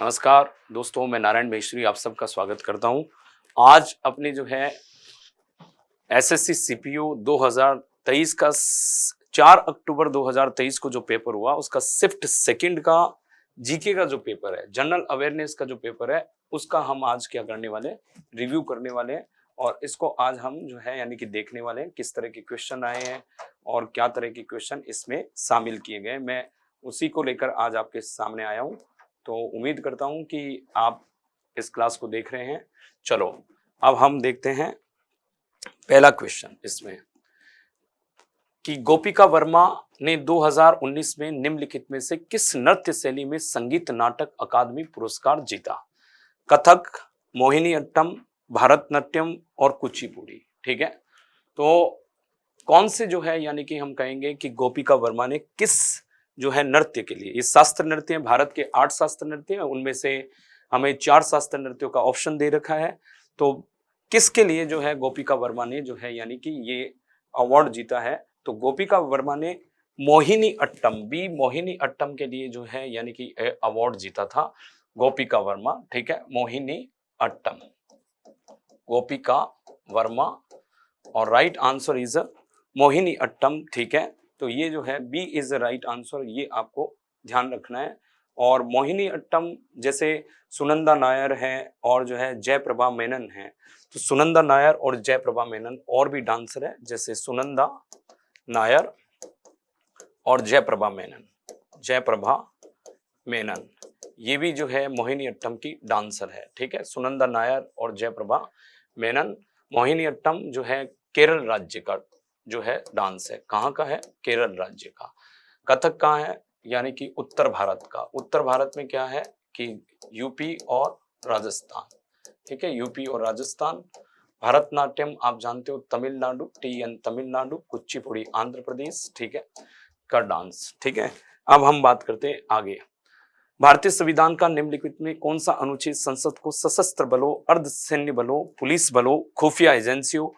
नमस्कार दोस्तों, मैं नारायण महेश्वरी आप सबका स्वागत करता हूं। आज अपने जो है एसएससी सीपीयू 2023 का 4 अक्टूबर 2023 को जो पेपर हुआ उसका शिफ्ट सेकंड का जीके का जो पेपर है, जनरल अवेयरनेस का जो पेपर है, उसका हम आज क्या करने वाले हैं, रिव्यू करने वाले हैं। और इसको आज हम जो है यानी कि देखने वाले हैं किस तरह के क्वेश्चन आए हैं और क्या तरह के क्वेश्चन इसमें शामिल किए गए। मैं उसी को लेकर आज आपके सामने आया हूं, तो उम्मीद करता हूं कि आप इस क्लास को देख रहे हैं। चलो अब हम देखते हैं पहला क्वेश्चन इसमें कि गोपिका वर्मा ने 2019 में निम्नलिखित में से किस नृत्य शैली में संगीत नाटक अकादमी पुरस्कार जीता? कथक, मोहिनीअट्टम, भरतनाट्यम और कुचिपुड़ी। ठीक है, तो कौन से जो है यानी कि हम कहेंगे कि गोपिका वर्मा ने किस जो है नृत्य के लिए, ये शास्त्र नृत्य है, भारत के 8 शास्त्र नृत्य हैं, उनमें से हमें 4 शास्त्र नृत्यों का ऑप्शन दे रखा है। तो किसके लिए जो है गोपिका वर्मा ने जो है यानी कि ये अवार्ड जीता है? तो गोपिका वर्मा ने मोहिनी अट्टम के लिए जो है यानी कि अवार्ड जीता था गोपिका वर्मा। ठीक है, मोहिनी अट्टम, गोपिका वर्मा, और right answer is Mohiniyattam. ठीक है, तो ये जो है B is the right answer, ये आपको ध्यान रखना है। और मोहिनी अट्टम जैसे सुनंदा नायर है और जो है जयप्रभा मेनन है, तो सुनंदा नायर और जयप्रभा मेनन और भी डांसर है, जैसे सुनंदा नायर और जयप्रभा मेनन, ये भी जो है मोहिनी अट्टम की डांसर है। ठीक है, सुनंदा नायर और जयप्रभा मेनन। मोहिनी अट्टम जो है केरल राज्य का जो है डांस है। कहाँ का है? केरल राज्य का। कथक कहाँ है? यानी कि उत्तर भारत का। उत्तर भारत में क्या है कि यूपी और राजस्थान। ठीक है, यूपी और राजस्थान। भरतनाट्यम आप जानते हो तमिलनाडु, टीएन तमिलनाडु, कुचिपुड़ी आंध्र प्रदेश। ठीक है, का डांस। ठीक है, अब हम बात करते हैं आगे। भारतीय संविधान का निम्नलिखित में कौन सा अनुच्छेद संसद को सशस्त्र बलों, अर्धसैन्य बलों, पुलिस बलों, खुफिया एजेंसियों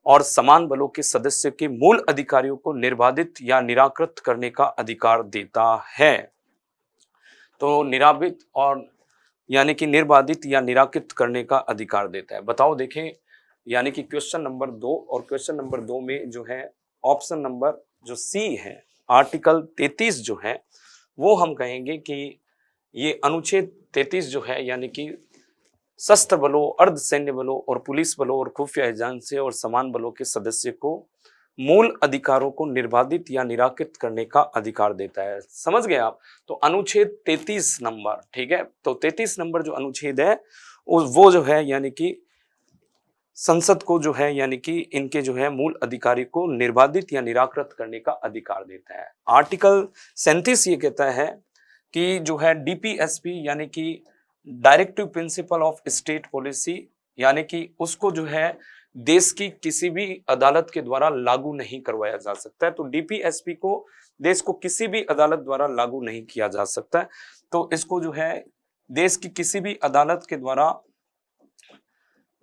और समान बलों के सदस्यों के मूल अधिकारियों को निर्बाधित या निराकृत करने का अधिकार देता है? तो निराबित और यानी कि निर्बाधित या निराकृत करने का अधिकार देता है। बताओ, देखें, यानी कि क्वेश्चन नंबर 2 और क्वेश्चन नंबर 2 में जो है ऑप्शन नंबर जो सी है, आर्टिकल 33 जो है वो हम कहेंगे कि ये अनुच्छेद 33 जो है यानी कि सशस्त्र बलों, अर्धसैन्य बलों और पुलिस बलों और खुफिया एजेंसी और समान बलों के सदस्य को मूल अधिकारों को निर्बाधित या निराकृत करने का अधिकार देता है। समझ गए आप? तो अनुच्छेद 33 नंबर। ठीक है, तो 33 नंबर जो अनुच्छेद है वो जो है यानी कि संसद को जो है यानी कि इनके जो है मूल अधिकारी को निर्बाधित या निराकृत करने का अधिकार देता है। आर्टिकल 37 ये कहता है कि जो है डीपीएसपी यानी कि directive principle of state policy, यानी कि उसको जो है देश की किसी भी अदालत के द्वारा लागू नहीं करवाया जा सकता है। तो डीपीएसपी को देश को किसी भी अदालत द्वारा लागू नहीं किया जा सकता है। तो इसको जो है देश की किसी भी अदालत के द्वारा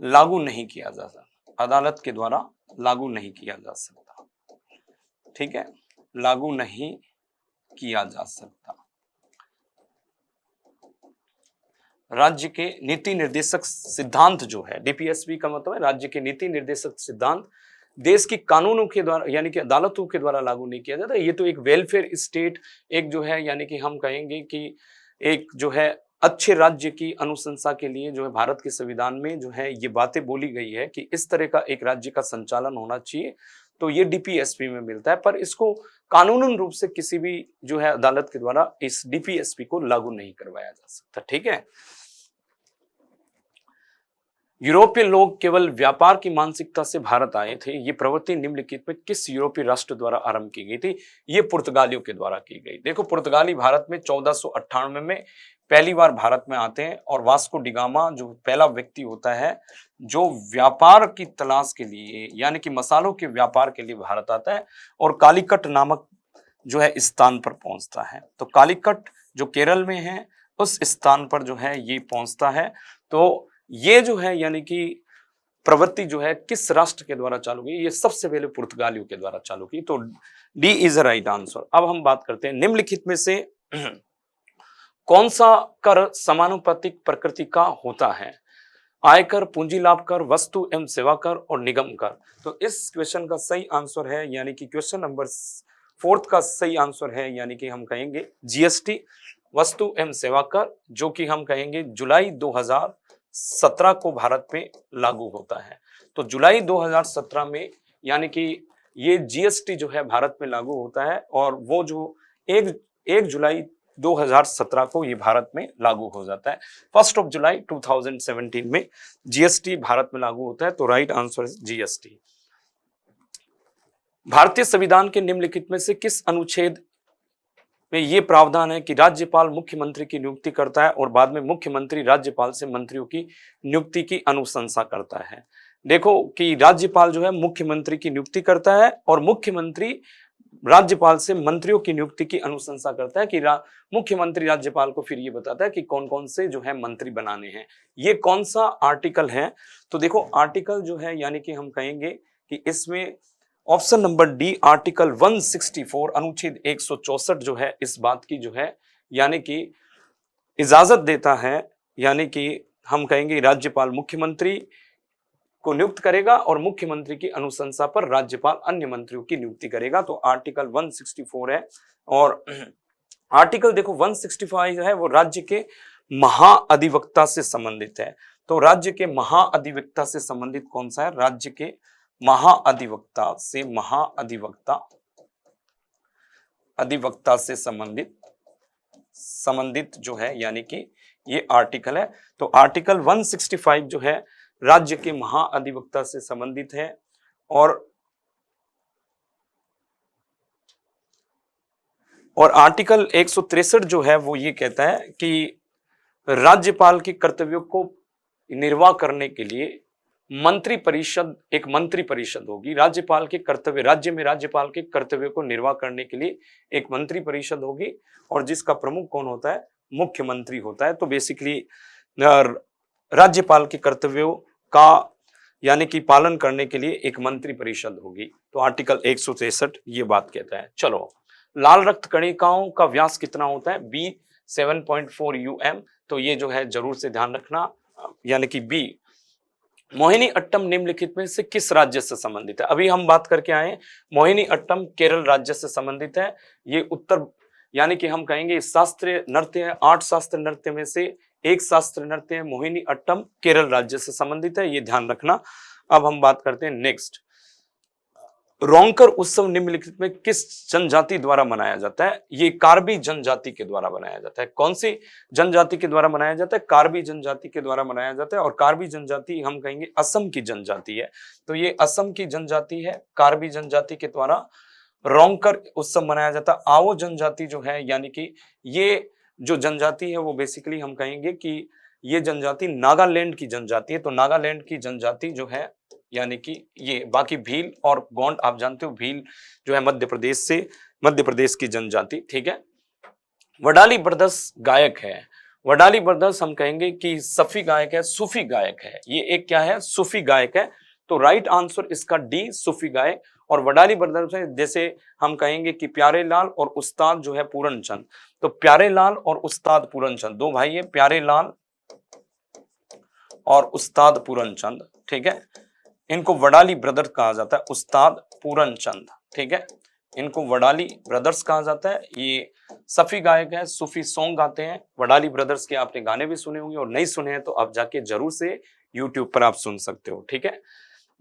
लागू नहीं किया जा सकता, अदालत के द्वारा लागू नहीं किया जा सकता। ठीक है, लागू नहीं किया जा सकता। राज्य के नीति निर्देशक सिद्धांत जो है, डीपीएसपी का मतलब है राज्य के नीति निर्देशक सिद्धांत, देश की कानूनों के द्वारा यानी कि अदालतों के द्वारा लागू नहीं किया जाता। ये तो एक वेलफेयर स्टेट, एक जो है यानी कि हम कहेंगे कि एक जो है अच्छे राज्य की अनुशंसा के लिए जो है भारत के संविधान में जो है ये बातें बोली गई है कि इस तरह का एक राज्य का संचालन होना चाहिए, तो ये डीपीएसपी में मिलता है। पर इसको कानूनन रूप से किसी भी जो है अदालत के द्वारा इस डीपीएसपी को लागू नहीं करवाया जा सकता। ठीक है, यूरोपीय लोग केवल व्यापार की मानसिकता से भारत आए थे, ये प्रवृत्ति निम्नलिखित में किस यूरोपीय राष्ट्र द्वारा आरंभ की गई थी? ये पुर्तगालियों के द्वारा की गई। देखो, पुर्तगाली भारत में 1498 में पहली बार भारत में आते हैं और वास्को डिगामा जो पहला व्यक्ति होता है जो व्यापार की तलाश के लिए यानी कि मसालों के व्यापार के लिए भारत आता है और कालीकट नामक जो है स्थान पर पहुंचता है। तो कालीकट जो केरल में है उस स्थान पर जो है ये पहुंचता है। तो ये जो है यानी कि प्रवृत्ति जो है किस राष्ट्र के द्वारा चालू की? ये सबसे पहले पुर्तगालियों के द्वारा चालू की। तो D is the right answer. अब हम बात करते हैं निम्नलिखित में से कौन सा कर समानुपातिक प्रकृति का होता है? आयकर, पूंजी लाभ कर, वस्तु एवं सेवा कर और निगम कर। तो इस क्वेश्चन का सही आंसर है, यानी कि क्वेश्चन नंबर 4 का सही आंसर है, यानी कि हम कहेंगे जीएसटी, वस्तु एवं सेवा कर, जो कि हम कहेंगे जुलाई 2017 को भारत में लागू होता है। तो जुलाई 2017 में यानी कि ये जीएसटी जो है भारत में लागू होता है, और वो जो 1 जुलाई 2017 को ये भारत में लागू हो जाता है। 1 जुलाई 2017 में जीएसटी भारत में लागू होता है। तो राइट आंसर इज जीएसटी। भारतीय संविधान के निम्नलिखित में से किस अनुच्छेद में ये प्रावधान है कि राज्यपाल मुख्यमंत्री की नियुक्ति करता है और बाद में मुख्यमंत्री राज्यपाल से मंत्रियों की नियुक्ति की अनुशंसा करता है? देखो कि राज्यपाल जो है मुख्यमंत्री की नियुक्ति करता है और मुख्यमंत्री राज्यपाल से मंत्रियों की नियुक्ति की अनुशंसा करता है कि मुख्यमंत्री राज्यपाल को फिर ये बताता है कि कौन कौन से जो है मंत्री बनाने हैं। ये कौन सा आर्टिकल है? तो देखो आर्टिकल जो है यानी कि हम कहेंगे कि इसमें ऑप्शन नंबर डी आर्टिकल 164 अनुच्छेद 164 जो है इस बात की जो है यानी कि इजाजत देता है, यानी कि हम कहेंगे राज्यपाल मुख्यमंत्री को नियुक्त करेगा और मुख्यमंत्री की अनुशंसा पर राज्यपाल अन्य मंत्रियों की नियुक्ति करेगा। तो आर्टिकल 164 है। और आर्टिकल देखो 165 जो है वो राज्य के महाअधिवक्ता से संबंधित है। तो राज्य के महाअधिवक्ता से संबंधित कौन सा है? राज्य के महाअधिवक्ता से अधिवक्ता से संबंधित जो है यानी कि ये आर्टिकल है। तो आर्टिकल 165 जो है राज्य के महाअधिवक्ता से संबंधित है। और आर्टिकल 163 जो है वो ये कहता है कि राज्यपाल के कर्तव्यों को निर्वाह करने के लिए एक मंत्री परिषद होगी। राज्यपाल के कर्तव्य, राज्य में राज्यपाल के कर्तव्यों को निर्वाह करने के लिए एक मंत्री परिषद होगी और जिसका प्रमुख कौन होता है? मुख्यमंत्री होता है। तो बेसिकली राज्यपाल के कर्तव्यों का यानी कि पालन करने के लिए एक मंत्री परिषद होगी। तो आर्टिकल 163 ये बात कहता है। चलो, लाल रक्त कणिकाओं का व्यास कितना होता है? B 7.4 UM। तो ये जो है जरूर से ध्यान रखना, यानी कि बी। मोहिनी अट्टम निम्नलिखित में से किस राज्य से संबंधित है? अभी हम बात करके आए, मोहिनी अट्टम केरल राज्य से संबंधित है। ये उत्तर यानी कि हम कहेंगे शास्त्रीय नृत्य है, 8 शास्त्रीय नृत्य में से एक शास्त्रीय नृत्य है। मोहिनी अट्टम केरल राज्य से संबंधित है, ये ध्यान रखना। अब हम बात करते हैं नेक्स्ट। रोंकर उत्सव निम्नलिखित में किस जनजाति द्वारा मनाया जाता है? ये कार्बी जनजाति के द्वारा मनाया जाता है। कौन सी जनजाति के द्वारा मनाया जाता है? कार्बी जनजाति के द्वारा मनाया जाता है। और कार्बी जनजाति हम कहेंगे असम की जनजाति है। तो ये असम की जनजाति है, कार्बी जनजाति के द्वारा रोंकर उत्सव मनाया जाता है। आओ जनजाति जो है यानी कि ये जो जनजाति है वो बेसिकली हम कहेंगे कि ये जनजाति नागालैंड की जनजाति है। तो नागालैंड की जनजाति जो है यानी कि ये, बाकी भील और गोंड आप जानते हो, भील जो है मध्य प्रदेश की जनजाति, ठीक है। वडाली ब्रदर्स गायक है। वडाली ब्रदर्स हम कहेंगे कि सफी गायक है, सूफी गायक है। ये एक क्या है? सूफी गायक है। तो राइट आंसर इसका डी, सूफी गायक। और वडाली ब्रदर्स है, जैसे हम कहेंगे कि प्यारे लाल और उस्ताद जो है पूरन चंद। तो प्यारे लाल और उस्ताद पूरन चंद, दो भाई है, प्यारे लाल और उस्ताद पूरन चंद, ठीक है। इनको वडाली ब्रदर्स कहा जाता है, उस्ताद पूरन चंद, ठीक है। इनको वडाली ब्रदर्स कहा जाता है। ये सफी गायक है, सूफी सॉन्ग गाते हैं। वडाली ब्रदर्स के आपने गाने भी सुने होंगे, और नहीं सुने हैं तो आप जाके जरूर से यूट्यूब पर आप सुन सकते हो, ठीक है।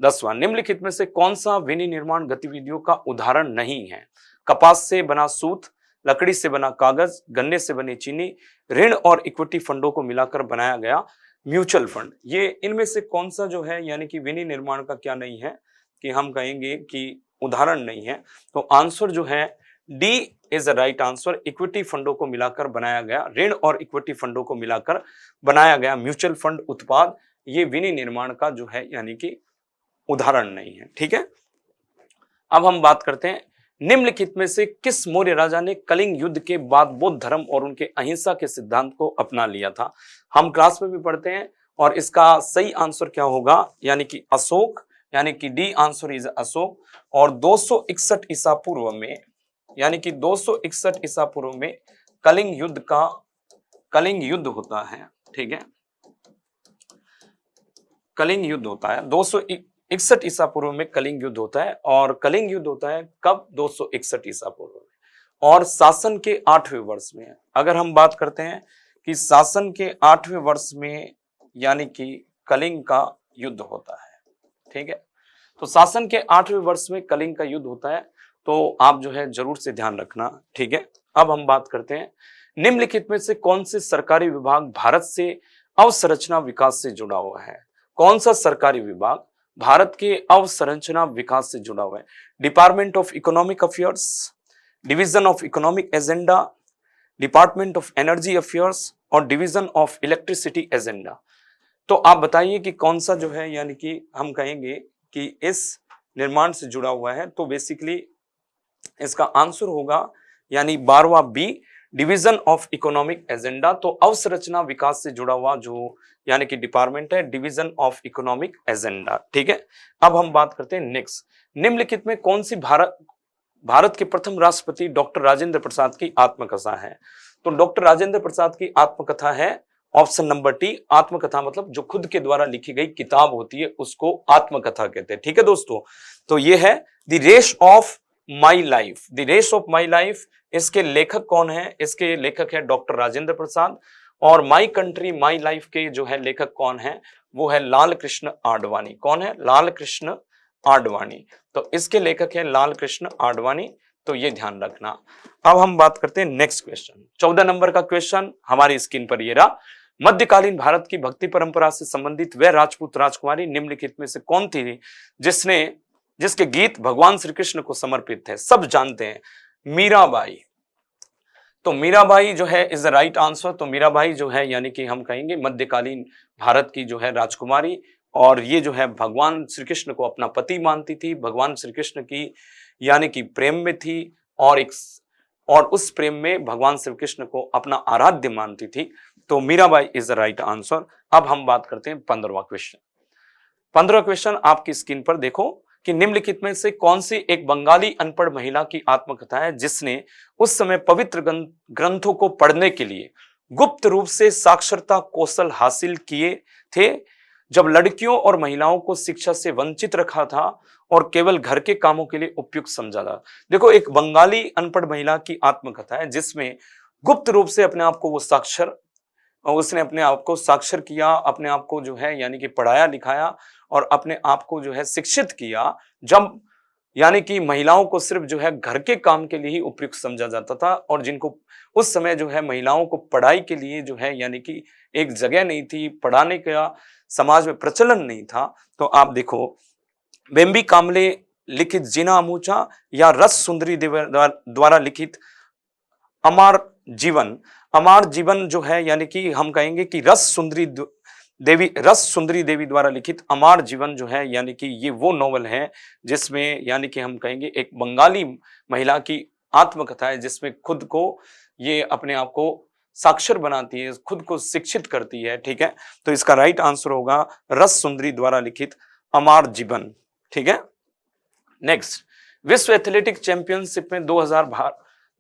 10वां, निम्नलिखित में से कौन सा विनिर्माण गतिविधियों का उदाहरण नहीं है? कपास से बना सूत, लकड़ी से बना कागज, गन्ने से बनी चीनी, ऋण और इक्विटी फंडों को मिलाकर बनाया गया म्यूचुअल फंड। ये इनमें से कौन सा जो है यानी कि विनिर्माण का क्या नहीं है कि हम कहेंगे कि उदाहरण नहीं है? तो आंसर जो है D is the right answer. Equity फंडों को मिलाकर बनाया गया, ऋण और इक्विटी फंडों को मिलाकर बनाया गया म्यूचुअल फंड उत्पाद, ये विनिर्माण का जो है यानी कि उदाहरण नहीं है, ठीक है। अब हम बात करते हैं, निम्नलिखित में से किस मौर्य राजा ने कलिंग युद्ध के बाद बौद्ध धर्म और उनके अहिंसा के सिद्धांत को अपना लिया था? हम क्लास में भी पढ़ते हैं, और इसका सही आंसर क्या होगा? यानी कि अशोक, यानी कि डी आंसर इज अशोक। और 261 ईसा पूर्व में, यानी कि 261 ईसा पूर्व में कलिंग युद्ध का कलिंग युद्ध होता है, ठीक है, कलिंग युद्ध होता है 261 ईसा पूर्व में कलिंग युद्ध होता है। और कलिंग युद्ध होता है कब? 261 ईसा पूर्व में, और शासन के 8वें वर्ष में। अगर हम बात करते हैं कि शासन के 8वें वर्ष में यानी कि कलिंग का युद्ध होता है, ठीक है। तो शासन के 8वें वर्ष में कलिंग का युद्ध होता है, तो आप जो है जरूर से ध्यान रखना, ठीक है। अब हम बात करते हैं निम्नलिखित में से कौन से सरकारी विभाग भारत से अवसंरचना विकास से जुड़ा हुआ है? कौन सा सरकारी विभाग भारत के अवसंरचना विकास से जुड़ा हुआ है? Department of economic affairs, division of economic agenda, department of energy affairs और डिवीजन ऑफ इलेक्ट्रिसिटी एजेंडा। तो आप बताइए कि कौन सा जो है यानी कि हम कहेंगे कि इस निर्माण से जुड़ा हुआ है। तो बेसिकली इसका आंसर होगा यानी 12वां B, division of economic agenda. तो अवसंरचना विकास से जुड़ा हुआ जो यानी कि डिपार्टमेंट है डिवीजन ऑफ इकोनॉमिक एजेंडा, ठीक है। अब हम बात करते हैं नेक्स्ट, निम्नलिखित में कौन सी भारत के प्रथम राष्ट्रपति डॉक्टर राजेंद्र प्रसाद की आत्मकथा है? तो डॉक्टर राजेंद्र प्रसाद की आत्मकथा है ऑप्शन नंबर टी, आत्मकथा मतलब जो खुद के द्वारा लिखी गई किताब होती है उसको आत्मकथा कहते हैं, ठीक है दोस्तों। तो ये है the race of my life, the race of my life. इसके लेखक कौन है? इसके लेखक है डॉक्टर राजेंद्र प्रसाद। और माई कंट्री माई लाइफ के जो है लेखक कौन है? वो है लाल कृष्ण आडवाणी। कौन है? लाल कृष्ण आडवाणी। तो इसके लेखक है लाल कृष्ण आडवाणी, तो ये ध्यान रखना। अब हम बात करते हैं नेक्स्ट क्वेश्चन, 14 नंबर का क्वेश्चन हमारी स्क्रीन पर ये रहा। मध्यकालीन भारत की भक्ति परंपरा से संबंधित वह राजपूत राजकुमारी निम्नलिखित में से कौन थी जिसके गीत भगवान श्री कृष्ण को समर्पित थे? सब जानते हैं, मीराबाई। तो मीराबाई जो है इज द राइट आंसर। तो मीराबाई जो है यानी कि हम कहेंगे मध्यकालीन भारत की जो है राजकुमारी, और ये जो है भगवान श्री कृष्ण को अपना पति मानती थी, भगवान श्री कृष्ण की यानी कि प्रेम में थी, और उस प्रेम में भगवान श्री कृष्ण को अपना आराध्य मानती थी। तो Mirabai is the right answer. अब हम बात करते हैं 15वां क्वेश्चन। 15वां क्वेश्चन आपकी स्क्रीन पर देखो कि निम्नलिखित में से कौन सी एक बंगाली अनपढ़ महिला की आत्मकथा है जिसने उस समय पवित्र ग्रंथों को पढ़ने के लिए गुप्त रूप से साक्षरता कौशल हासिल किए थे, जब लड़कियों और महिलाओं को शिक्षा से वंचित रखा था और केवल घर के कामों के लिए उपयुक्त समझा था। देखो, एक बंगाली अनपढ़ महिला की आत्मकथा है जिसमें गुप्त रूप से अपने आप को वो उसने अपने आप को साक्षर किया, अपने आप को जो है यानी कि पढ़ाया लिखाया और अपने आप को जो है शिक्षित किया, जब यानी कि महिलाओं को सिर्फ जो है घर के काम के लिए ही उपयुक्त समझा जाता था, और जिनको उस समय जो है महिलाओं को पढ़ाई के लिए जो है यानी कि एक जगह नहीं थी, पढ़ाने का समाज में प्रचलन नहीं था। तो आप देखो, बेम्बी कामले लिखित जीना अमूचा या रस सुंदरी द्वारा लिखित अमर जीवन जो है यानी कि हम कहेंगे कि रस सुंदरी देवी द्वारा लिखित अमर जीवन जो है यानी कि ये वो नॉवल है जिसमें यानी कि हम कहेंगे एक बंगाली महिला की आत्मकथा है जिसमें खुद को ये अपने आप को साक्षर बनाती है, खुद को शिक्षित करती है, ठीक है। तो इसका राइट आंसर होगा रस सुंदरी द्वारा लिखित अमर जीवन, ठीक है। नेक्स्ट, विश्व एथलेटिक चैंपियनशिप में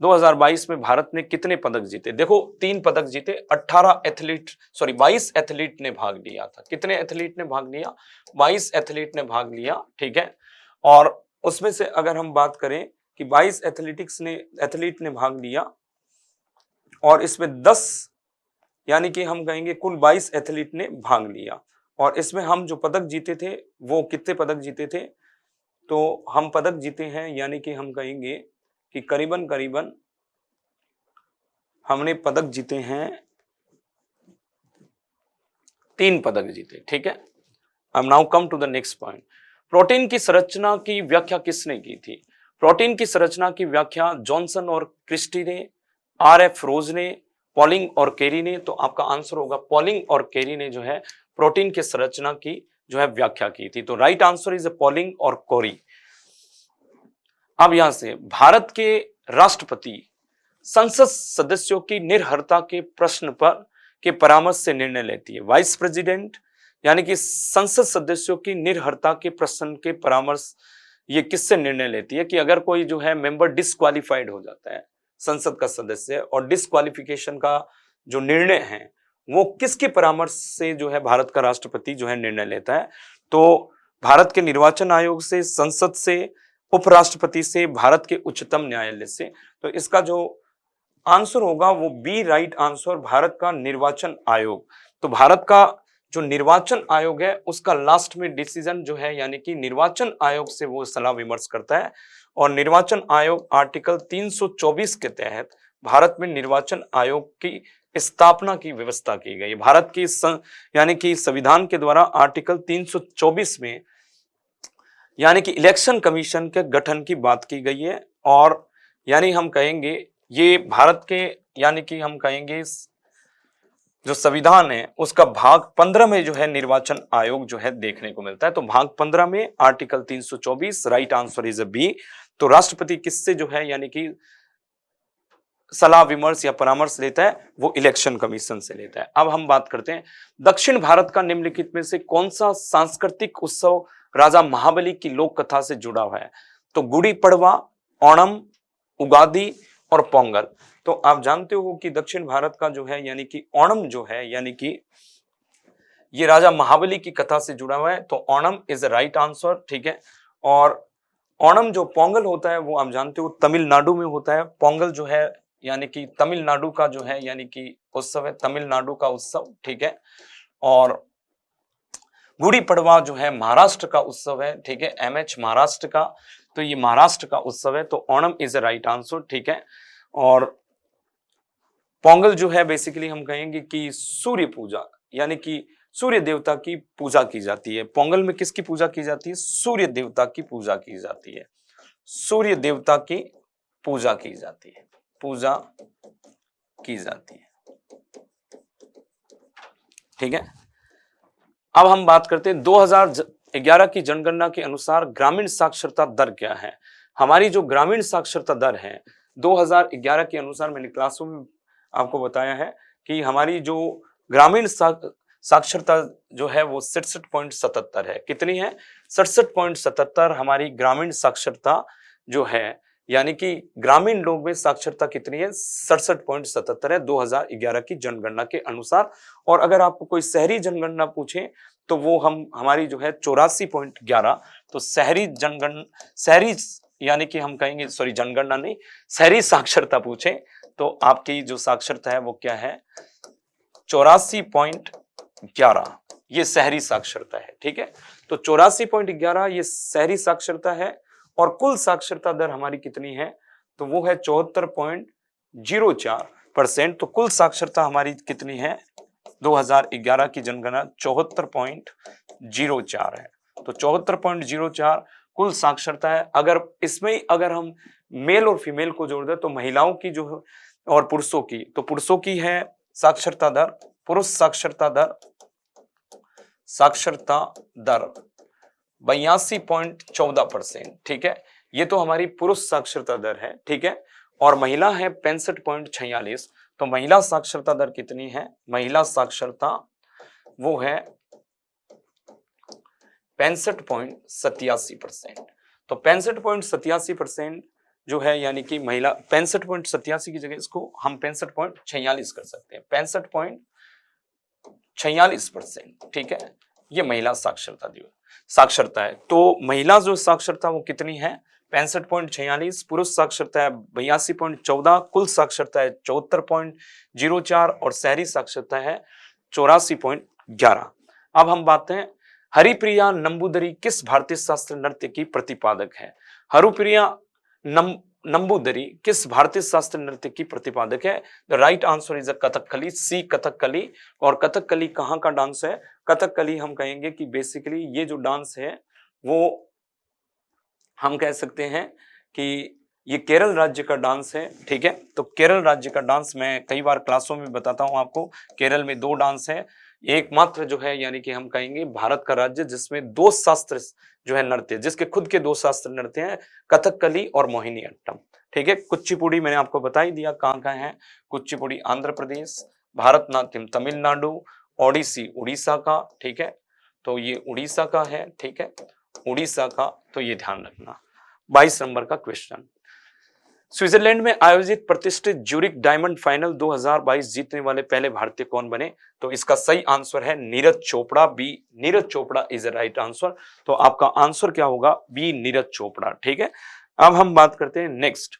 2022 में भारत ने कितने पदक जीते? देखो, 3 पदक जीते, 22 एथलीट ने भाग लिया था। कितने एथलीट ने भाग लिया? 22 एथलीट ने भाग लिया, ठीक है। और उसमें से अगर हम बात करें कि 22 एथलीट ने भाग लिया और इसमें 10 यानी कि हम कहेंगे कुल 22 एथलीट ने भाग लिया, और इसमें हम जो पदक जीते थे वो कितने पदक जीते थे? तो हम पदक जीते हैं यानी कि हम कहेंगे कि करीबन हमने पदक जीते हैं 3 पदक जीते, ठीक है। अब now come to the next point. Protein की संरचना की व्याख्या किसने की थी? प्रोटीन की संरचना की व्याख्या जॉनसन और क्रिस्टी ने, RF रोज ने, पॉलिंग और केरी ने। तो आपका आंसर होगा पॉलिंग और केरी ने जो है प्रोटीन की संरचना की जो है व्याख्या की थी। तो राइट आंसर इज पॉलिंग और कोरी। अब यहां से भारत के राष्ट्रपति संसद सदस्यों की निर्भरता के प्रश्न पर के परामर्श से निर्णय लेती है। वाइस प्रेसिडेंट यानी कि संसद सदस्यों की निर्भरता के प्रश्न के परामर्श ये किससे निर्णय लेती है कि अगर कोई जो है मेंबर डिस्क्वालिफाइड हो जाता है, संसद का सदस्य, और डिस्क्वालिफिकेशन का जो निर्णय हैं वो किसके परामर्श से जो है भारत का राष्ट्रपति जो है निर्णय लेता है? तो भारत के निर्वाचन आयोग से, संसद से, उपराष्ट्रपति से, भारत के उच्चतम न्यायालय से। तो इसका जो आंसर होगा वो बी राइट आंसर, भारत का निर्वाचन आयोग। तो भारत का जो निर्वाचन आयोग है उसका लास्ट में डिसीजन जो है यानी कि निर्वाचन आयोग से वो सलाह विमर्श करता है, और निर्वाचन आयोग आर्टिकल 324 के तहत भारत में निर्वाचन आयोग की स्थापना की व्यवस्था की गई। भारत की यानी कि संविधान के द्वारा आर्टिकल 324 में यानी कि इलेक्शन कमीशन के गठन की बात की गई है, और यानी हम कहेंगे ये भारत के यानी कि हम कहेंगे जो संविधान है उसका भाग 15 में जो है निर्वाचन आयोग जो है देखने को मिलता है। तो भाग 15 में article 324, right answer is B. तो राष्ट्रपति किससे जो है यानी कि सलाह विमर्श या परामर्श लेता है? वो इलेक्शन कमीशन से लेता है। अब हम बात करते हैं दक्षिण भारत का निम्नलिखित में से कौन सा सांस्कृतिक उत्सव राजा महाबली की लोक कथा से जुड़ा हुआ है? तो गुड़ी पड़वा, ओणम, उगादी और पोंगल। तो आप जानते हो कि दक्षिण भारत का जो है यानी कि ओणम जो है यानी कि ये राजा महाबली की कथा से जुड़ा हुआ है। तो Onam is the right answer, ठीक है। और ओणम जो पोंगल होता है वो आप जानते हो तमिलनाडु में होता है। पोंगल जो है यानी कि तमिलनाडु का जो है यानी कि उत्सव है, तमिलनाडु का उत्सव, ठीक है। और गुड़ी पड़वा जो है महाराष्ट्र का उत्सव है, ठीक है, एमएच महाराष्ट्र का। तो ये महाराष्ट्र का उत्सव है। तो Onam is the right answer, ठीक है। और पोंगल जो है बेसिकली हम कहेंगे कि सूर्य पूजा यानी कि सूर्य देवता की पूजा की जाती है। पोंगल में किसकी पूजा की जाती है? सूर्य देवता की पूजा की जाती है। सूर्य देवता की पूजा की जाती है, पूजा की जाती है, ठीक है। अब हम बात करते हैं 2011 की जनगणना के अनुसार ग्रामीण साक्षरता दर क्या है? हमारी जो ग्रामीण साक्षरता दर है 2011 के अनुसार, मैंने क्लासों में आपको बताया है कि हमारी जो ग्रामीण साक्षरता जो है वो 67.77 है। कितनी है? 67.77 हमारी ग्रामीण साक्षरता जो है यानी कि ग्रामीण लोग में साक्षरता कितनी है? 67.77 है 2011 की जनगणना के अनुसार। और अगर आपको कोई शहरी जनगणना पूछे तो वो हमारी जो है 84.11। तो शहरी यानी कि हम कहेंगे सॉरी जनगणना नहीं, शहरी साक्षरता पूछे तो आपकी जो साक्षरता है वो क्या है? 84.11, ये शहरी साक्षरता है, ठीक है। तो 84.11 ये शहरी साक्षरता है। और कुल साक्षरता दर हमारी कितनी है? तो वो है 74.04%। तो कुल साक्षरता हमारी कितनी है 2011 की जनगणना? 74.04 है। तो 74.04 कुल साक्षरता है। अगर इसमें अगर हम मेल और फीमेल को जोड़ दें तो महिलाओं की जो और पुरुषों की, तो पुरुषों की है साक्षरता दर, पुरुष साक्षरता दर 82.14%, ठीक है। ये तो हमारी पुरुष साक्षरता दर है, ठीक है। और महिला है 65.46। तो महिला साक्षरता दर कितनी है? महिला साक्षरता वो है 65.87%। तो 65.87% जो है यानी कि महिला 65.87 की जगह इसको हम 65.46 कर सकते हैं, 65.46%, ठीक है। ये महिला साक्षरता है। तो महिला जो साक्षरता वो कितनी है? 65.46। पुरुष साक्षरता है 82.14। कुल साक्षरता है 74.04 और शहरी साक्षरता है 84.11। अब हम बात हैं हरिप्रिया नंबूदरी किस भारतीय शास्त्रीय नृत्य की प्रतिपादक है? हरिप्रिया नंबूदरी किस भारतीय शास्त्रीय नृत्य की प्रतिपादक है? The right answer is a Kathakali, C Kathakali. और कथकली कहाँ का डांस है? कथकली हम कहेंगे कि बेसिकली ये जो डांस है वो हम कह सकते हैं कि ये केरल राज्य का डांस है, ठीक है। तो केरल राज्य का डांस मैं कई बार क्लासों में बताता हूं आपको। केरल में 2 डांस है, एकमात्र जो है यानी कि हम कहेंगे भारत का राज्य जिसमें 2 शास्त्र जो है नृत्य, जिसके खुद के 2 शास्त्र नृत्य हैं, कथकली और मोहिनी अट्टम, ठीक है। कुचिपुड़ी मैंने आपको बता ही दिया कहाँ कहाँ है। कुचिपुड़ी आंध्र प्रदेश, भारतनाट्यम तमिलनाडु, ओडिसी उड़ीसा का, ठीक है। तो ये उड़ीसा का है, ठीक है, उड़ीसा का। तो ये ध्यान रखना। 22 नंबर का क्वेश्चन, स्विट्जरलैंड में आयोजित प्रतिष्ठित ज्यूरिक डायमंड फाइनल 2022 जीतने वाले पहले भारतीय कौन बने? तो इसका सही आंसर है Neeraj Chopra. B Neeraj Chopra is a right answer. तो आपका आंसर क्या होगा? बी नीरज चोपड़ा। ठीक है, अब हम बात करते हैं नेक्स्ट।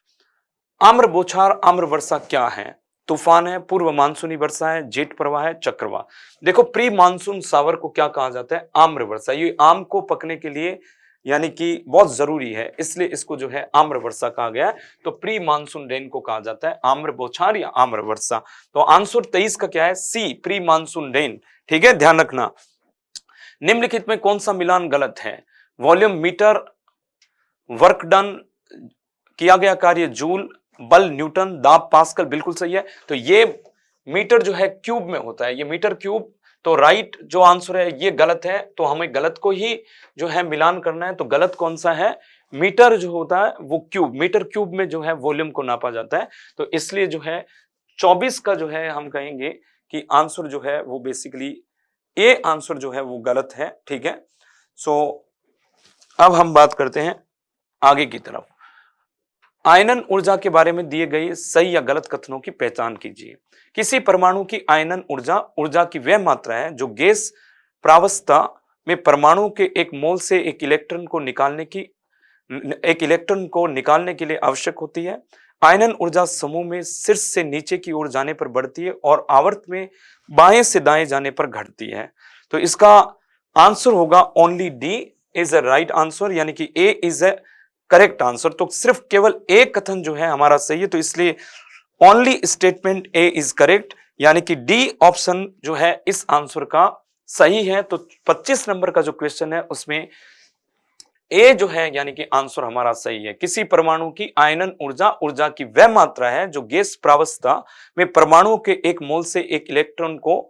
आम्र बौछार आम्र वर्षा क्या है? तूफान है, पूर्व मानसूनी वर्षा है, जेठ प्रवाह है, चक्रवात। देखो, प्री मानसून सावर को क्या कहा जाता है? आम्र वर्षा। ये आम को पकने के लिए यानी कि बहुत जरूरी है, इसलिए इसको जो है आम्र वर्षा कहा गया है। तो प्री मानसून रेन को कहा जाता है आम्र बौछार या आम्र वर्षा। तो आंसर 23 का क्या है? सी, प्री मानसून रेन। ठीक है, ध्यान रखना। निम्नलिखित में कौन सा मिलान गलत है? वॉल्यूम मीटर, वर्क डन, किया गया कार्य जूल, बल न्यूटन, दाब पास्कल। बिल्कुल सही है। तो ये मीटर जो है क्यूब में होता है, ये मीटर क्यूब। तो राइट जो आंसर है ये गलत है, तो हमें गलत को ही जो है मिलान करना है। तो गलत कौन सा है? मीटर जो होता है वो क्यूब, मीटर क्यूब में जो है वॉल्यूम को नापा जाता है। तो इसलिए जो है 24 का जो है हम कहेंगे कि आंसर जो है वो बेसिकली ए आंसर जो है वो गलत है। ठीक है, सो अब हम बात करते हैं आगे की तरफ। आयनन ऊर्जा के बारे में दिए गए सही या गलत कथनों की पहचान कीजिए। किसी परमाणु की आयनन ऊर्जा ऊर्जा की वह मात्रा है जो गैस प्रावस्था में परमाणु के एक मोल से एक इलेक्ट्रॉन को निकालने के लिए आवश्यक होती है। आयनन ऊर्जा समूह में शीर्ष से नीचे की ओर जाने पर बढ़ती है और आवर्त में बाएं से दाएं जाने पर घटती है। तो इसका आंसर होगा only D is a right answer, यानी कि ए इज अ करेक्ट आंसर। तो सिर्फ केवल एक कथन जो है हमारा सही है, तो इसलिए only statement A is correct, यानी कि डी ऑप्शन जो है इस आंसर का सही है। तो 25 नंबर का जो क्वेश्चन है उसमें ए जो है यानी कि आंसर हमारा सही है। किसी परमाणु की आयनन ऊर्जा ऊर्जा की वह मात्रा है जो गैस प्रावस्था में परमाणु के एक मोल से एक इलेक्ट्रॉन को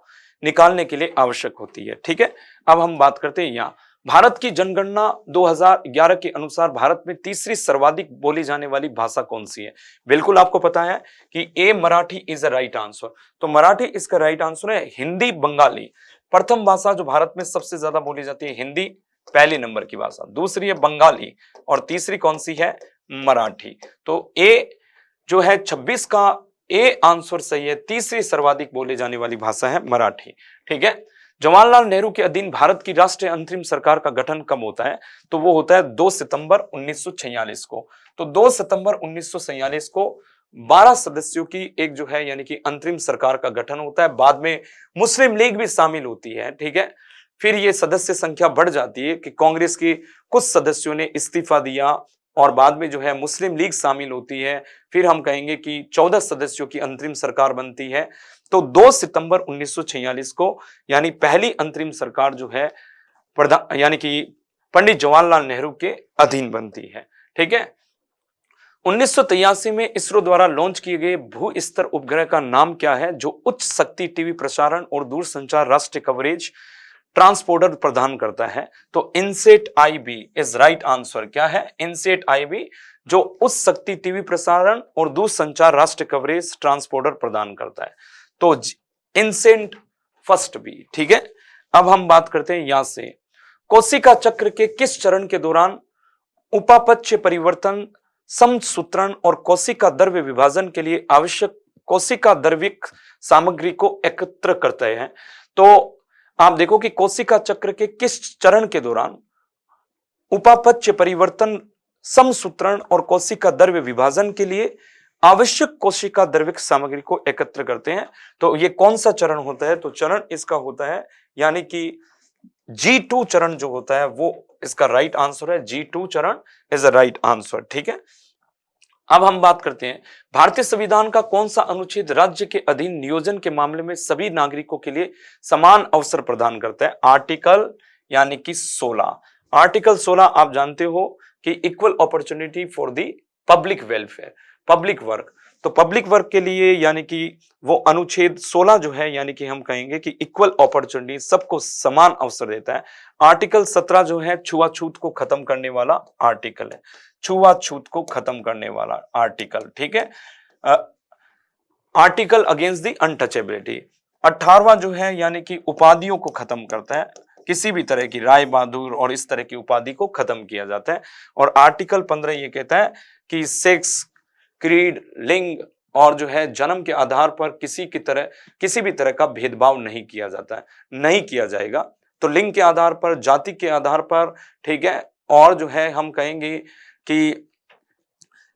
निकालने के लिए आवश्यक होती है। ठीक है, अब हम बात करते हैं यहाँ भारत की जनगणना 2011 के अनुसार भारत में तीसरी सर्वाधिक बोली जाने वाली भाषा कौन सी है? बिल्कुल आपको पता है कि A Marathi is a right answer. तो मराठी इसका राइट आंसर है। हिंदी, बंगाली। प्रथम भाषा जो भारत में सबसे ज्यादा बोली जाती है हिंदी, पहली नंबर की भाषा। दूसरी है बंगाली और तीसरी कौन सी है? मराठी। तो ए जो है 26 का ए आंसर सही है। तीसरी सर्वाधिक बोली जाने वाली भाषा है मराठी। ठीक है, जवाहरलाल नेहरू के अधीन भारत की राष्ट्रीय अंतरिम सरकार का गठन कब होता है? तो वो होता है 2 सितंबर 1946 को। तो 2 सितंबर 1947 को 12 सदस्यों की एक जो है यानी कि अंतरिम सरकार का गठन होता है। बाद में मुस्लिम लीग भी शामिल होती है। ठीक है, फिर ये सदस्य संख्या बढ़ जाती है कि कांग्रेस की कुछ सदस्यों ने इस्तीफा दिया और बाद में जो है मुस्लिम लीग शामिल होती है। फिर हम कहेंगे कि 14 सदस्यों की अंतरिम सरकार बनती है। तो 2 सितंबर 1946 को यानी पहली अंतरिम सरकार जो है प्रधान यानी कि पंडित जवाहरलाल नेहरू के अधीन बनती है। ठीक है, 1983 में इसरो द्वारा लॉन्च किए गए भू स्तर उपग्रह का नाम क्या है जो उच्च शक्ति टीवी प्रसारण और दूरसंचार राष्ट्रीय कवरेज ट्रांसपोर्टर प्रदान करता है? तो INSAT IB is right answer. क्या है? इनसेट आईबी जो उच्च शक्ति टीवी प्रसारण और दूरसंचार राष्ट्रीय कवरेज ट्रांसपोर्टर प्रदान करता है। तो इनसेट फर्स्ट बी। ठीक है, अब हम बात करते हैं यहां से कोशिका चक्र के किस चरण के दौरान उपापचय परिवर्तन, समसूत्रण और कोशिका द्रव्य विभाजन के लिए आवश्यक कोशिका द्रविक सामग्री को एकत्र करते हैं? तो आप देखो कि कोशिका चक्र के किस चरण के दौरान उपापचय परिवर्तन, समसूत्रण और कोशिका द्रव्य विभाजन के लिए आवश्यक कोशिका द्रविक सामग्री को एकत्र करते हैं? तो ये कौन सा चरण होता है? तो चरण इसका होता है यानी कि G2 चरण जो होता है वो इसका राइट आंसर है। G2 चरण इज अ राइट आंसर। ठीक है, अब हम बात करते हैं भारतीय संविधान का कौन सा अनुच्छेद राज्य के अधीन नियोजन के मामले में सभी नागरिकों के लिए समान अवसर प्रदान करता है? आर्टिकल यानी कि 16। आर्टिकल 16 आप जानते हो कि equal opportunity for the public welfare, public work. तो पब्लिक वर्क के लिए यानी कि वो अनुच्छेद 16 जो है यानी कि हम कहेंगे कि इक्वल अपॉर्चुनिटी, सबको समान अवसर देता है। आर्टिकल 17 जो है छुआछूत को खत्म करने वाला आर्टिकल है, छुआछूत को खत्म करने वाला आर्टिकल। ठीक है, आर्टिकल अगेंस्ट द अनटचेबिलिटी। 18वां जो है यानी कि उपाधियों को खत्म करता है, किसी भी तरह की राय बहादुर और इस तरह की उपाधि को खत्म किया जाता है। और आर्टिकल 15 ये कहता है कि सेक्स क्रीड, लिंग और जो है जन्म के आधार पर किसी भी तरह का भेदभाव नहीं किया जाता है, नहीं किया जाएगा। तो लिंग के आधार पर, जाति के आधार पर, ठीक है, और जो है हम कहेंगे कि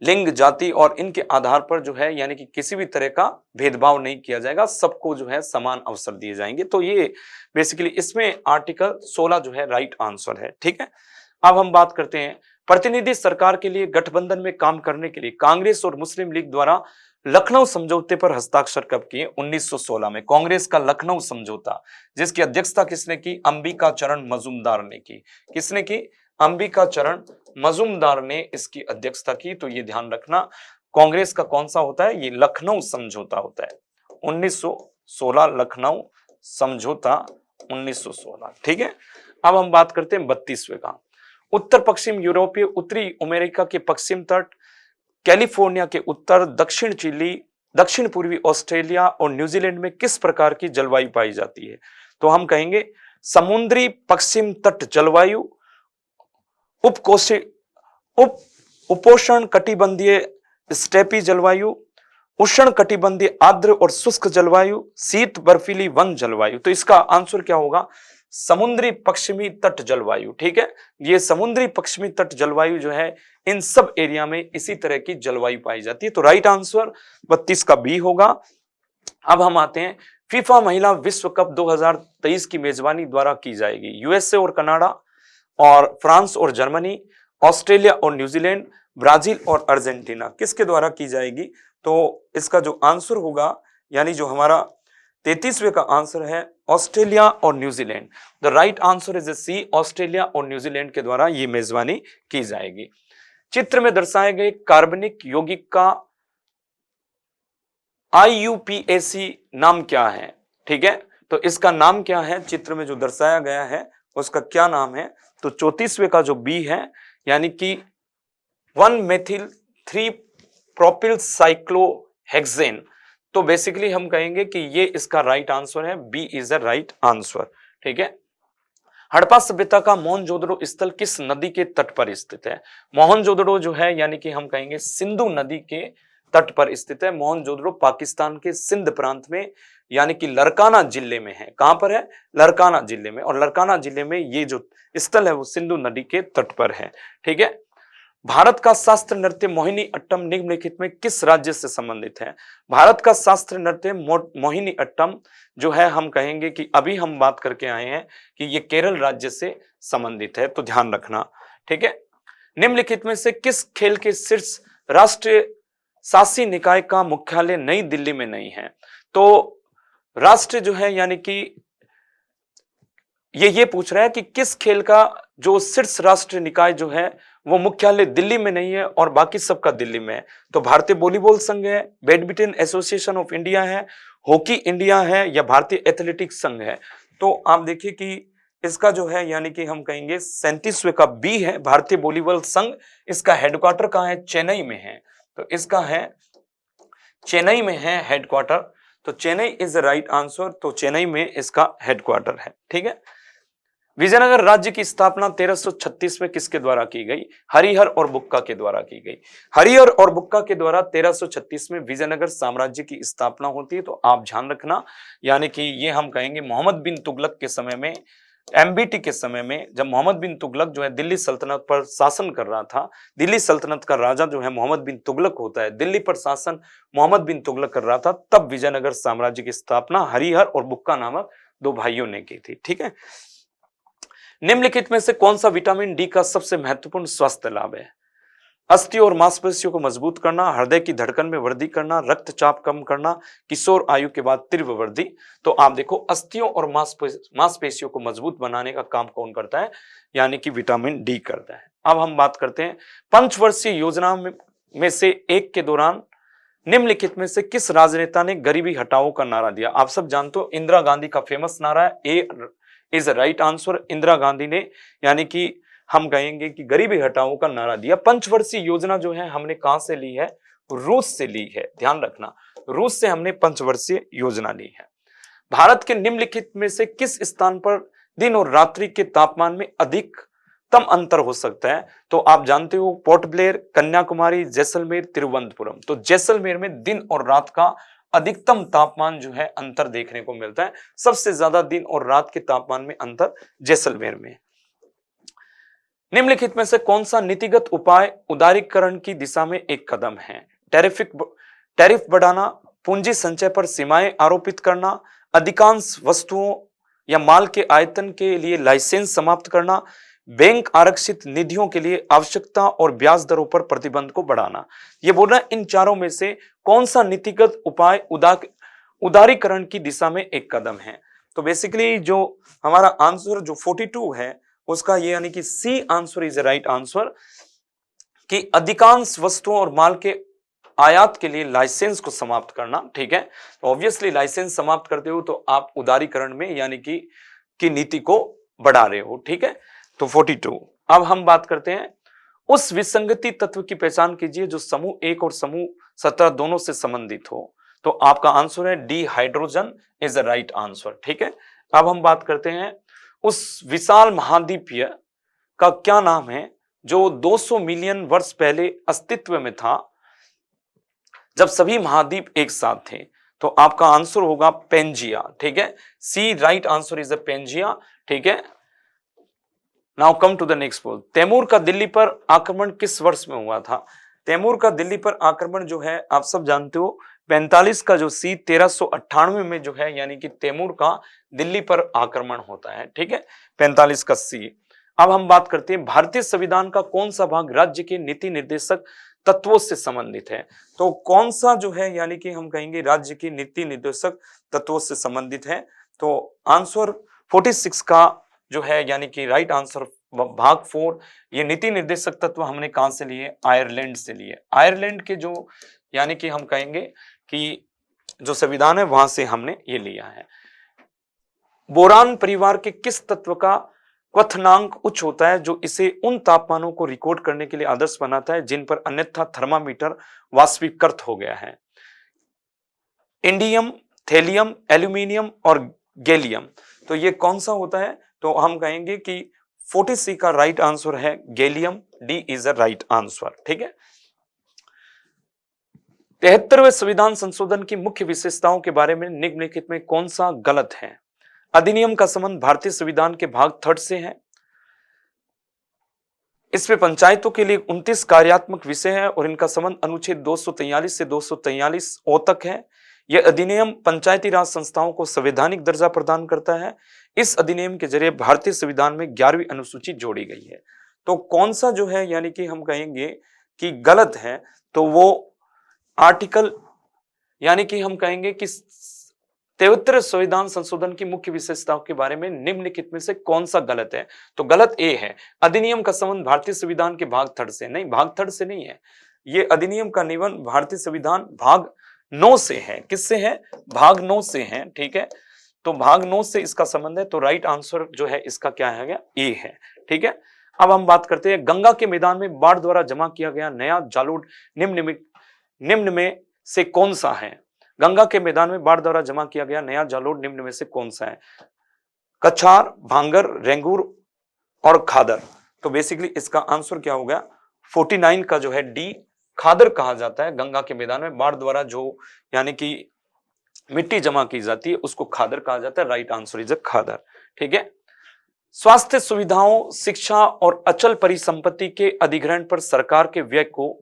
लिंग, जाति और इनके आधार पर जो है यानी कि किसी भी तरह का भेदभाव नहीं किया जाएगा, सबको जो है समान अवसर दिए जाएंगे। तो ये बेसिकली इसमें आर्टिकल 16 जो है राइट आंसर है, ठीक है। अब हम बात करते हैं प्रतिनिधि सरकार के लिए गठबंधन में काम करने के लिए कांग्रेस और मुस्लिम लीग द्वारा लखनऊ समझौते पर हस्ताक्षर कब किए? 1916 में कांग्रेस का लखनऊ समझौता, जिसकी अध्यक्षता किसने की? अंबिका चरण मजूमदार ने की। किसने की? अंबिका चरण मजूमदार ने इसकी अध्यक्षता की। तो ये ध्यान रखना, कांग्रेस का कौन सा होता है? ये लखनऊ समझौता होता है, 1916 लखनऊ समझौता 1916, ठीक है। अब हम बात करते हैं 32वें का। उत्तर पश्चिम यूरोपीय उत्तरी अमेरिका के पश्चिम तट, कैलिफोर्निया के उत्तर, दक्षिण चिली, दक्षिण पूर्वी ऑस्ट्रेलिया और न्यूजीलैंड में किस प्रकार की जलवायु पाई जाती है? तो हम कहेंगे समुद्री पश्चिम तट जलवायु, उपोष्ण कटिबंधीय स्टेपी जलवायु, उष्ण कटिबंधीय आर्द्र और शुष्क जलवायु, शीत बर्फीली वन जलवायु। तो इसका आंसर क्या होगा? समुद्री पश्चिमी तट जलवायु, ठीक है। ये समुद्री पश्चिमी तट जलवायु जो है इन सब एरिया में इसी तरह की जलवायु पाई जाती है। तो राइट आंसर 32 का बी होगा। अब हम आते हैं फीफा महिला विश्व कप 2023 की मेजबानी द्वारा की जाएगी। यूएसए और कनाडा और फ्रांस और जर्मनी, ऑस्ट्रेलिया और न्यूजीलैंड, ब्राजील और अर्जेंटीना, किसके द्वारा की जाएगी? तो इसका जो आंसर होगा यानी जो हमारा 33वें का आंसर है ऑस्ट्रेलिया और New Zealand. The right answer is C, Australia और न्यूजीलैंड के द्वारा ये मेजबानी की जाएगी। चित्र में दर्शाए गए कार्बनिक यौगिक का IUPAC नाम क्या है? ठीक है, तो इसका नाम क्या है? चित्र में जो दर्शाया गया है उसका क्या नाम है? तो 34वें का जो बी है यानी कि 1-मेथिल 3 प्रोपिल साइक्लोहेक्सेन। तो बेसिकली हम कहेंगे कि ये इसका राइट आंसर है, B is a right answer, ठीक है। हड़प्पा सभ्यता का मोहनजोदड़ो स्थल किस नदी के तट पर स्थित है? मोहनजोदड़ो जो है यानी कि हम कहेंगे सिंधु नदी के तट पर स्थित है। मोहनजोदड़ो पाकिस्तान के सिंध प्रांत में यानी कि लरकाना जिले में है। कहां पर है? लरकाना जिले में। और लरकाना जिले में ये जो स्थल है वो सिंधु नदी के तट पर है, ठीक है। भारत का शास्त्रीय नृत्य मोहिनी अट्टम निम्नलिखित में किस राज्य से संबंधित है? भारत का शास्त्रीय नृत्य मोहिनी अट्टम जो है हम कहेंगे कि अभी हम बात करके आए हैं कि ये केरल राज्य से संबंधित है, तो ध्यान रखना, ठीक है। निम्नलिखित में से किस खेल के शीर्ष राष्ट्रीय शासी निकाय का मुख्यालय नई दिल्ली में नहीं है? तो राष्ट्र जो है यानी कि ये पूछ रहा है कि किस खेल का जो शीर्ष राष्ट्रीय निकाय जो है वो मुख्यालय दिल्ली में नहीं है और बाकी सबका दिल्ली में है। तो भारतीय वॉलीबॉल संघ है, बैडमिंटन एसोसिएशन ऑफ इंडिया है, हॉकी इंडिया है या भारतीय एथलेटिक्स संघ है। तो आप देखिए कि इसका जो है यानी कि हम कहेंगे 37वें का बी है, भारतीय वॉलीबॉल संघ। इसका हेडक्वार्टर कहाँ है? चेन्नई में है। तो इसका है चेन्नई में है हेडक्वार्टर। तो Chennai is the right answer. तो चेन्नई में इसका हेडक्वार्टर है, ठीक है। विजयनगर राज्य की स्थापना 1336 में किसके द्वारा की गई? हरिहर और बुक्का के द्वारा की गई। हरिहर और बुक्का के द्वारा 1336 में विजयनगर साम्राज्य की स्थापना होती है। तो आप ध्यान रखना यानी कि ये हम कहेंगे मोहम्मद बिन तुगलक के समय में, MBT के समय में, जब मोहम्मद बिन तुगलक जो है दिल्ली सल्तनत पर शासन कर रहा था, दिल्ली सल्तनत का राजा जो है मोहम्मद बिन तुगलक होता है, दिल्ली पर शासन मोहम्मद बिन तुगलक कर रहा था, तब विजयनगर साम्राज्य की स्थापना हरिहर और बुक्का नामक दो भाइयों ने की थी, ठीक है। निम्नलिखित में से कौन सा विटामिन डी का सबसे महत्वपूर्ण स्वास्थ्य लाभ है? अस्थियों और मांसपेशियों को मजबूत करना, हृदय की धड़कन में वृद्धि करना, रक्तचाप कम करना, किशोर आयु के बाद तीव्र वृद्धि। तो आप देखो अस्थियों और मांसपेशियों को मजबूत बनाने का काम कौन करता है? यानी कि विटामिन डी करता है। अब हम बात करते हैं पंचवर्षीय योजना में से एक के दौरान निम्नलिखित में से किस राजनेता ने गरीबी हटाओ का नारा दिया? आप सब जानते हो इंदिरा गांधी का फेमस नारा है, A is right answer. Indira Gandhi ने यानी कि हम कहेंगे कि गरीबी हटाओ का नारा दिया। पंचवर्षीय योजना जो है हमने कहां से ली है? रूस से ली है, ध्यान रखना, रूस से हमने पंचवर्षीय योजना ली है। भारत के निम्नलिखित में से किस स्थान पर दिन और रात्रि के तापमान में अधिक अधिकतम अंतर हो सकता है? तो आप जानते हो पोर्ट ब्लेयर, कन्याकुमारी, जैसलमेर, तिरुवनंतपुरम। तो जैसलमेर में दिन और रात का अधिकतम तापमान जो है अंतर देखने को मिलता है। सबसे ज्यादा दिन और रात के तापमान में अंतर जैसलमेर में। निम्नलिखित में से कौन सा नीतिगत उपाय उदारीकरण की दिशा में एक कदम है? टैरिफ बढ़ाना, पूंजी संचय पर सीमाएं आरोपित करना, अधिकांश वस्तुओं या माल के आयतन के लिए लाइसेंस समाप्त करना, बैंक आरक्षित निधियों के लिए आवश्यकता और ब्याज दरों पर प्रतिबंध को बढ़ाना। ये बोल रहा है इन चारों में से कौन सा नीतिगत उपाय उदारीकरण की दिशा में एक कदम है? तो बेसिकली जो हमारा आंसर जो 42 है उसका ये यानी कि C answer is right answer, कि अधिकांश वस्तुओं और माल के आयात के लिए लाइसेंस को समाप्त करना। ठीक है, तो ऑब्वियसली लाइसेंस समाप्त करते हो तो आप उदारीकरण में यानी कि नीति को बढ़ा रहे हो। ठीक है, तो 42। अब हम बात करते हैं उस विसंगति तत्व की पहचान कीजिए जो समूह 1 और समूह 17 दोनों से संबंधित हो। तो आपका आंसर है D, hydrogen is the right answer. ठीक है, अब हम बात करते हैं उस विशाल महाद्वीपीय का क्या नाम है जो 200 मिलियन वर्ष पहले अस्तित्व में था जब सभी महाद्वीप एक साथ थे। तो आपका आंसर होगा पेंजिया। ठीक है, C right answer is the Pangaea. ठीक है, now come to the next poll. Timur का दिल्ली पर आक्रमण किस वर्ष में हुआ था? तैमूर का दिल्ली पर आक्रमण जो है आप सब जानते हो 45 का जो सी 1398 में जो है यानी कि तैमूर का दिल्ली पर आक्रमण होता है। ठीक है, 45 का सी। अब हम बात करते हैं भारतीय संविधान का कौन सा भाग राज्य के नीति निर्देशक तत्वों से संबंधित है? तो कौन सा जो है यानी कि हम कहेंगे राज्य की नीति निर्देशक तत्वों से संबंधित है? तो आंसर 46 का जो है यानी कि राइट आंसर भाग 4। ये नीति निर्देशक तत्व हमने कहां से लिए? आयरलैंड से लिए। आयरलैंड के जो यानी कि हम कहेंगे कि जो संविधान है वहां से हमने ये लिया है। बोरान परिवार के किस तत्व का क्वथनांक उच्च होता है जो इसे उन तापमानों को रिकॉर्ड करने के लिए आदर्श बनाता है जिन पर अन्यथा थर्मामीटर वाष्पीकृत हो गया है? इंडियम, थेलियम, एल्यूमिनियम और गैलियम। तो ये कौन सा होता है? तो हम कहेंगे कि 40C का राइट आंसर है gallium. D is the right answer. ठीक है, 73वें संविधान संशोधन की मुख्य विशेषताओं के बारे में निम्नलिखित में कौन सा गलत है? अधिनियम का संबंध भारतीय संविधान के भाग 3 से है। इसमें पंचायतों के लिए 29 कार्यात्मक विषय है और इनका संबंध अनुच्छेद 243 से 243 ओ तक है। यह अधिनियम पंचायती राज संस्थाओं को संवैधानिक दर्जा प्रदान करता है। इस अधिनियम के जरिए भारतीय संविधान में 11वीं अनुसूची जोड़ी गई है। तो कौन सा जो है यानी कि हम कहेंगे कि गलत है? तो वो आर्टिकल यानी कि हम कहेंगे कि 73 संविधान संशोधन की मुख्य विशेषताओं के बारे में निम्नलिखित में से कौन सा गलत है? तो गलत ए है, अधिनियम का संबंध भारतीय संविधान के भाग 3 से नहीं, भाग 3 से नहीं है। ये अधिनियम का निबंध भारतीय संविधान भाग 9 से है। किससे है? भाग 9 से है। ठीक है, तो भाग 9 से इसका संबंध है। तो राइट आंसर जो है इसका क्या है? ए है। ठीक है, अब हम बात करते हैं गंगा के मैदान में बाढ़ द्वारा जमा किया गया नया जालोर निम्न में से कौन सा है? गंगा के मैदान में बाढ़ द्वारा जमा किया गया नया जालोर निम्न में से कौन सा है? कछार, भांगर, रेंगूर और खादर। तो बेसिकली इसका आंसर क्या हो गया? 49 का जो है डी, खादर कहा जाता है। गंगा के मैदान में बाढ़ द्वारा जो यानी कि मिट्टी जमा की जाती है उसको खादर कहा जाता है। राइट आंसर इज खादर। ठीक है, स्वास्थ्य सुविधाओं, शिक्षा और अचल परिसंपत्ति के अधिग्रहण पर सरकार के व्यय को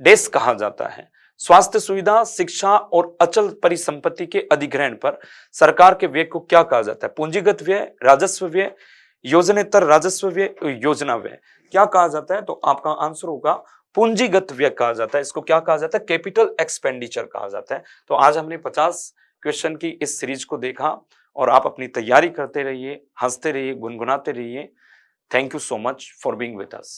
डेस कहा जाता है। स्वास्थ्य सुविधा, शिक्षा और अचल परिसंपत्ति के अधिग्रहण पर सरकार के व्यय को क्या कहा जाता है? पूंजीगत व्यय, राजस्व व्यय, योजनेतर राजस्व व्यय, योजना व्यय। क्या कहा जाता है? तो आपका आंसर होगा पूंजीगत व्यय कहा जाता है। इसको क्या कहा जाता है? कैपिटल एक्सपेंडिचर कहा जाता है। तो आज हमने 50 क्वेश्चन की इस सीरीज को देखा और आप अपनी तैयारी करते रहिए, हंसते रहिए, गुनगुनाते रहिए। Thank you so much for being with us.